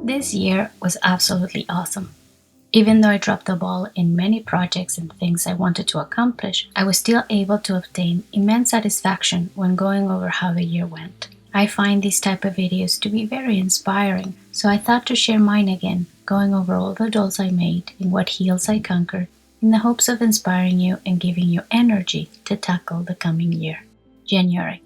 This year was absolutely awesome. Even though I dropped the ball in many projects and things I wanted to accomplish, I was still able to obtain immense satisfaction when going over how the year went. I find these type of videos to be very inspiring, so I thought to share mine again, going over all the dolls I made and what heels I conquered, in the hopes of inspiring you and giving you energy to tackle the coming year. January.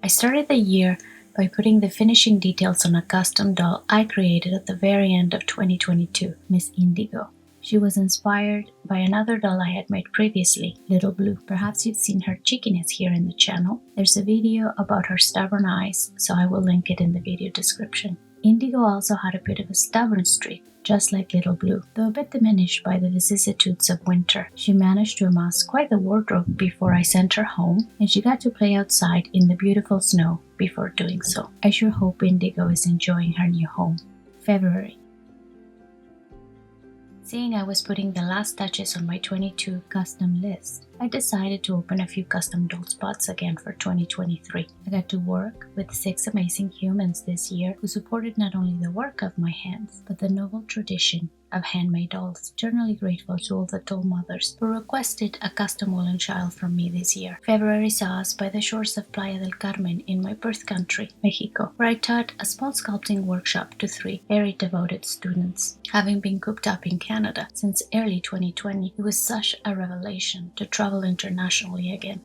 I started the year by putting the finishing details on a custom doll I created at the very end of 2022, Miss Indigo. She was inspired by another doll I had made previously, Little Blue. Perhaps you've seen her cheekiness here in the channel. There's a video about her stubborn eyes, so I will link it in the video description. Indigo also had a bit of a stubborn streak, just like Little Blue, though a bit diminished by the vicissitudes of winter. She managed to amass quite the wardrobe before I sent her home, and she got to play outside in the beautiful snow before doing so. I sure hope Indigo is enjoying her new home. February. Seeing I was putting the last touches on my 22 custom list, I decided to open a few custom doll spots again for 2023. I got to work with 6 amazing humans this year who supported not only the work of my hands, but the noble tradition of handmade dolls. Eternally grateful to all the doll mothers who requested a custom woolen child from me this year. February saw us by the shores of Playa del Carmen in my birth country, Mexico, where I taught a small sculpting workshop to 3 very devoted students. Having been cooped up in Canada since early 2020, it was such a revelation to travel internationally again.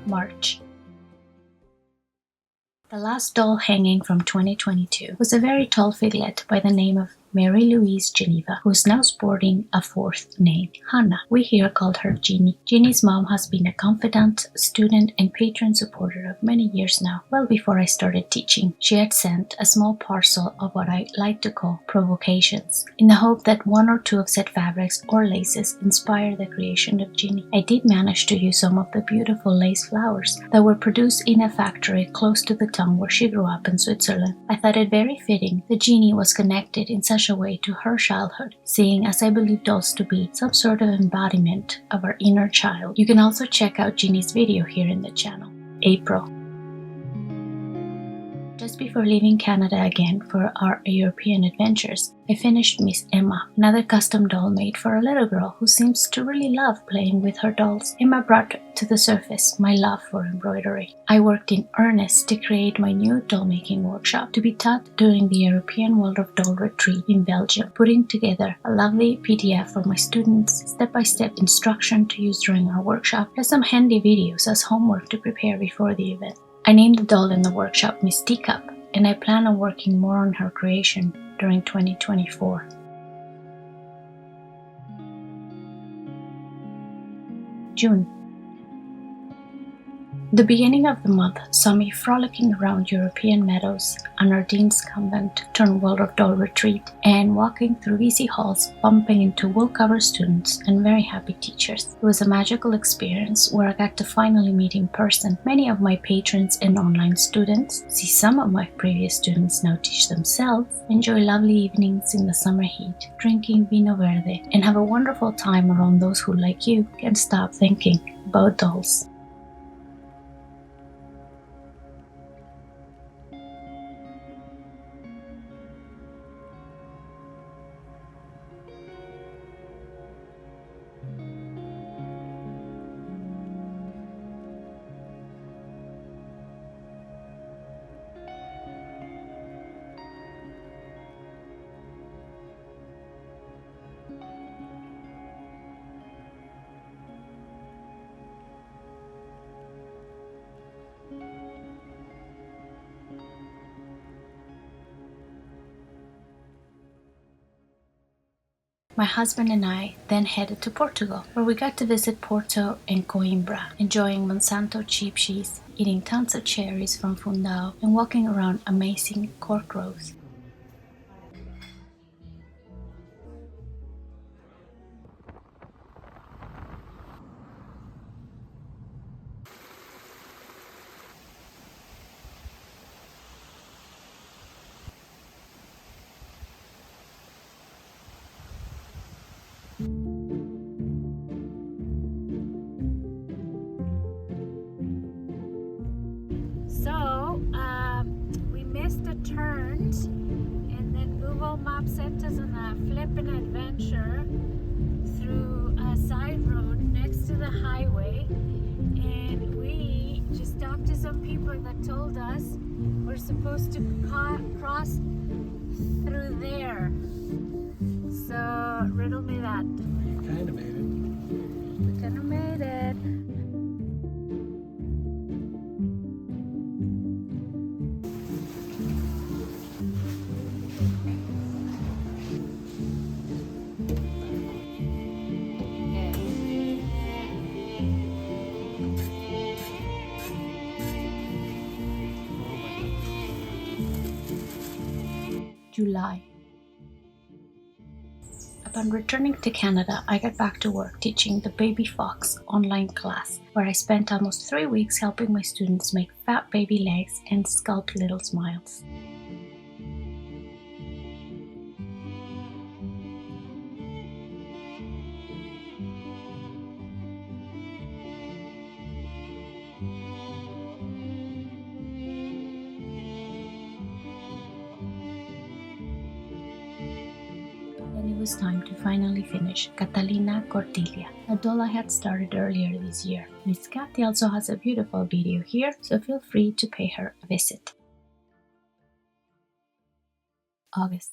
March. The last doll hanging from 2022 was a very tall figlet by the name of Mary Louise Geneva, who is now sporting a 4th name, Hannah. We here called her Jeannie. Jeannie's mom has been a confidant, student, and patron supporter of many years now. Well before I started teaching, she had sent a small parcel of what I like to call provocations, in the hope that 1 or 2 of said fabrics or laces inspire the creation of Jeannie. I did manage to use some of the beautiful lace flowers that were produced in a factory close to the town where she grew up in Switzerland. I thought it very fitting that Jeannie was connected in such a way to her childhood, seeing as I believe dolls to be some sort of embodiment of our inner child. You can also check out Jeannie's video here in the channel. April. Just before leaving Canada again for our European adventures, I finished Miss Emma, another custom doll made for a little girl who seems to really love playing with her dolls. Emma brought to the surface my love for embroidery. I worked in earnest to create my new doll making workshop to be taught during the European World of Doll Retreat in Belgium, putting together a lovely PDF for my students, step-by-step instruction to use during our workshop, plus some handy videos as homework to prepare before the event. I named the doll in the workshop Miss Teacup, and I plan on working more on her creation during 2024. June. The beginning of the month saw me frolicking around European meadows, an Ardennes convent turned World of Doll retreat, and walking through busy halls, bumping into wool-covered students and very happy teachers. It was a magical experience where I got to finally meet in person many of my patrons and online students, see some of my previous students now teach themselves, enjoy lovely evenings in the summer heat, drinking vino verde, and have a wonderful time around those who, like you, can't stop thinking about dolls. My husband and I then headed to Portugal, where we got to visit Porto and Coimbra, enjoying Monsanto cheap cheese, eating tons of cherries from Fundão, and walking around amazing cork groves. So, we missed the turns, and then Google Maps sent us on a flippin' adventure through a side road next to the highway, and we just talked to some people that told us we're supposed to cross through there. So, riddle me that. Kind of made it. We kind of made it. July. Upon returning to Canada, I got back to work teaching the Baby Fox online class, where I spent almost 3 weeks helping my students make fat baby legs and sculpt little smiles. Then it was time to finally finish Catalina Cordelia, a doll I had started earlier this year. Miss Kathy also has a beautiful video here, so feel free to pay her a visit. August.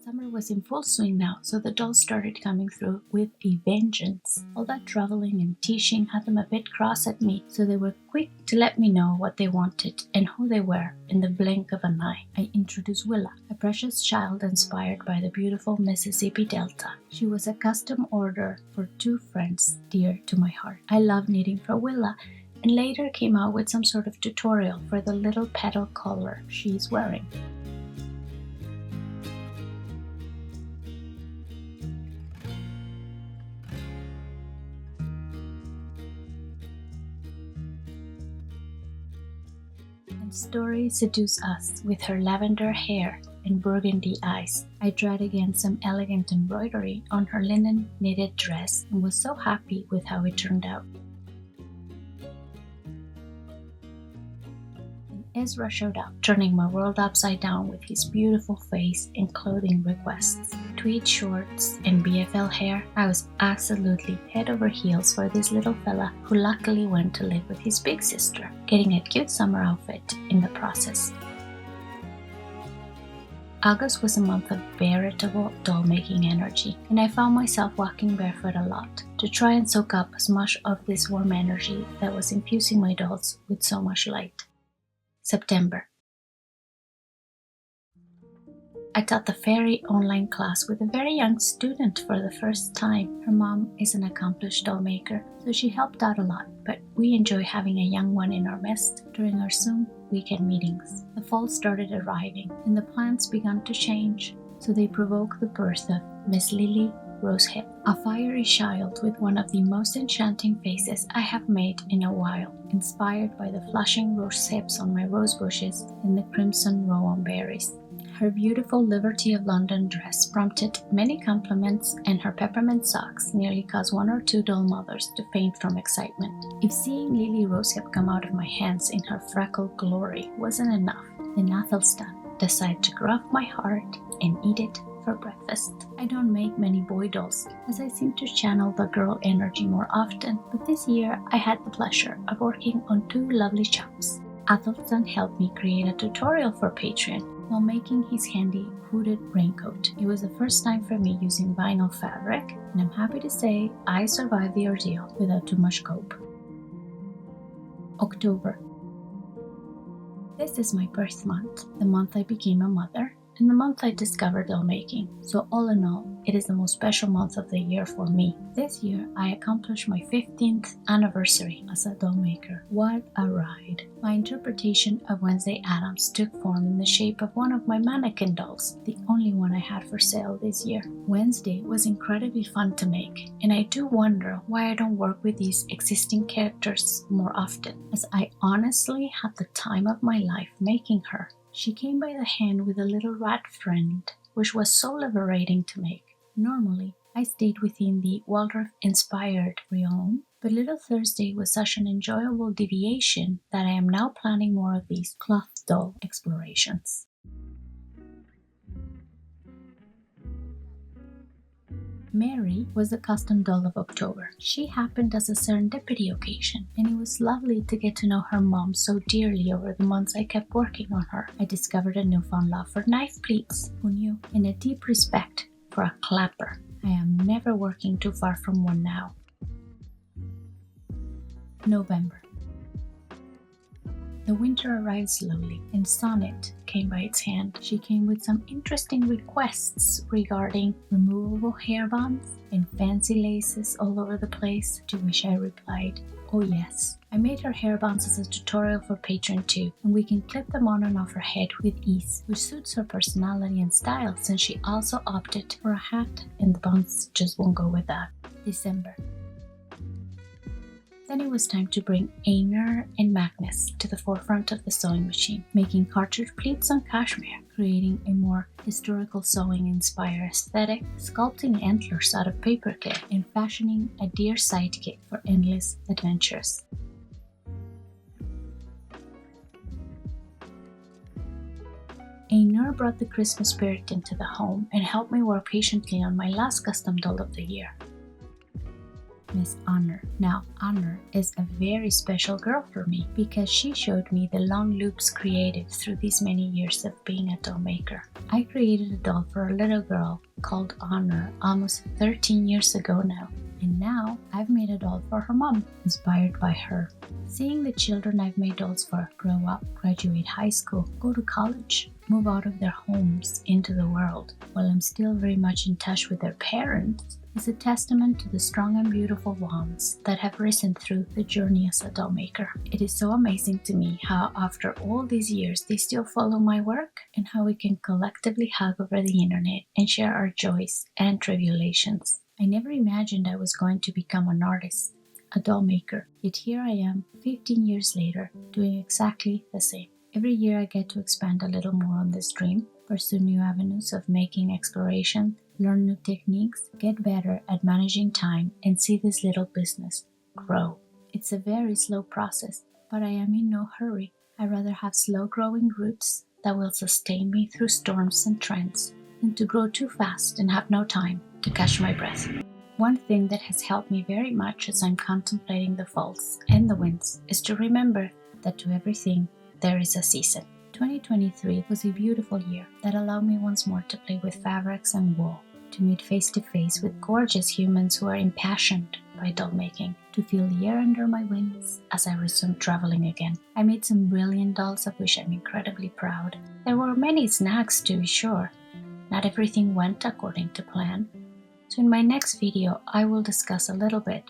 Summer was in full swing now, so the dolls started coming through with a vengeance. All that traveling and teaching had them a bit cross at me, so they were quick to let me know what they wanted and who they were in the blink of an eye. I introduced Willa, a precious child inspired by the beautiful Mississippi Delta. She was a custom order for 2 friends dear to my heart. I love knitting for Willa, and later came out with some sort of tutorial for the little petal collar she's wearing. And Story seduced us with her lavender hair and burgundy eyes. I tried again some elegant embroidery on her linen knitted dress and was so happy with how it turned out. And Ezra showed up, turning my world upside down with his beautiful face and clothing requests. Tweed shorts and BFL hair. I was absolutely head over heels for this little fella who luckily went to live with his big sister, getting a cute summer outfit in the process. August was a month of veritable doll-making energy, and I found myself walking barefoot a lot to try and soak up as much of this warm energy that was infusing my dolls with so much light. September. I taught the fairy online class with a very young student for the first time. Her mom is an accomplished doll maker, so she helped out a lot, but we enjoy having a young one in our midst during our Zoom weekend meetings. The fall started arriving, and the plans began to change, so they provoked the birth of Miss Lily Rosehip, a fiery child with one of the most enchanting faces I have made in a while, inspired by the flashing rose hips on my rose bushes and the crimson rowan berries. Her beautiful Liberty of London dress prompted many compliments, and her peppermint socks nearly caused 1 or 2 doll mothers to faint from excitement. If seeing Lily Rosehip come out of my hands in her freckled glory wasn't enough, then Athelstan decided to grow up my heart and eat it for breakfast. I don't make many boy dolls, as I seem to channel the girl energy more often, but this year I had the pleasure of working on 2 lovely chaps. Athelstan helped me create a tutorial for Patreon while making his handy hooded raincoat. It was the first time for me using vinyl fabric, and I'm happy to say I survived the ordeal without too much cope. October. This is my birth month, the month I became a mother, in the month I discovered doll making, so all in all, it is the most special month of the year for me. This year, I accomplished my 15th anniversary as a doll maker. What a ride! My interpretation of Wednesday Addams took form in the shape of one of my mannequin dolls, the only one I had for sale this year. Wednesday was incredibly fun to make, and I do wonder why I don't work with these existing characters more often, as I honestly had the time of my life making her. She came by the hand with a little rat friend, which was so liberating to make. Normally, I stayed within the Waldorf-inspired realm, but Little Thursday was such an enjoyable deviation that I am now planning more of these cloth doll explorations. Mary was the custom doll of October. She happened as a serendipity occasion, and it was lovely to get to know her mom so dearly over the months I kept working on her. I discovered a newfound love for knife pleats, who knew, and a deep respect for a clapper. I am never working too far from one now. November. The winter arrived slowly, and Sonnet came by its hand. She came with some interesting requests regarding removable hairbands and fancy laces all over the place, to which I replied, oh yes. I made her hairbands as a tutorial for Patreon too, and we can clip them on and off her head with ease, which suits her personality and style, since she also opted for a hat, and the buns just won't go with that. December. Then it was time to bring Einar and Magnus to the forefront of the sewing machine, making cartridge pleats on cashmere, creating a more historical sewing-inspired aesthetic, sculpting antlers out of paperclip, and fashioning a deer sidekick for endless adventures. Einar brought the Christmas spirit into the home and helped me work patiently on my last custom doll of the year, Miss Honor. Now, Honor is a very special girl for me because she showed me the long loops created through these many years of being a doll maker. I created a doll for a little girl called Honor almost 13 years ago now, and now I've made a doll for her mom, inspired by her. Seeing the children I've made dolls for grow up, graduate high school, go to college, move out of their homes into the world, while I'm still very much in touch with their parents, is a testament to the strong and beautiful ones that have risen through the journey as a doll maker. It is so amazing to me how after all these years they still follow my work, and how we can collectively hug over the internet and share our joys and tribulations. I never imagined I was going to become an artist, a doll maker, yet here I am 15 years later doing exactly the same. Every year I get to expand a little more on this dream, pursue new avenues of making exploration, learn new techniques, get better at managing time, and see this little business grow. It's a very slow process, but I am in no hurry. I'd rather have slow growing roots that will sustain me through storms and trends than to grow too fast and have no time to catch my breath. One thing that has helped me very much as I'm contemplating the falls and the winds is to remember that to everything there is a season. 2023 was a beautiful year that allowed me once more to play with fabrics and wool, to meet face to face with gorgeous humans who are impassioned by doll making, to feel the air under my wings as I resumed traveling again. I made some brilliant dolls of which I'm incredibly proud. There were many snags to be sure. Not everything went according to plan. So in my next video, I will discuss a little bit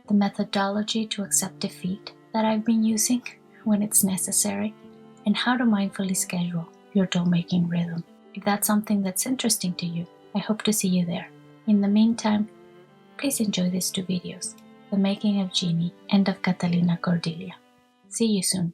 the methodology to accept defeat that I've been using when it's necessary, and how to mindfully schedule your doll making rhythm. If that's something that's interesting to you, I hope to see you there. In the meantime, please enjoy these two videos, the making of Jeannie and of Catalina Cordelia. See you soon.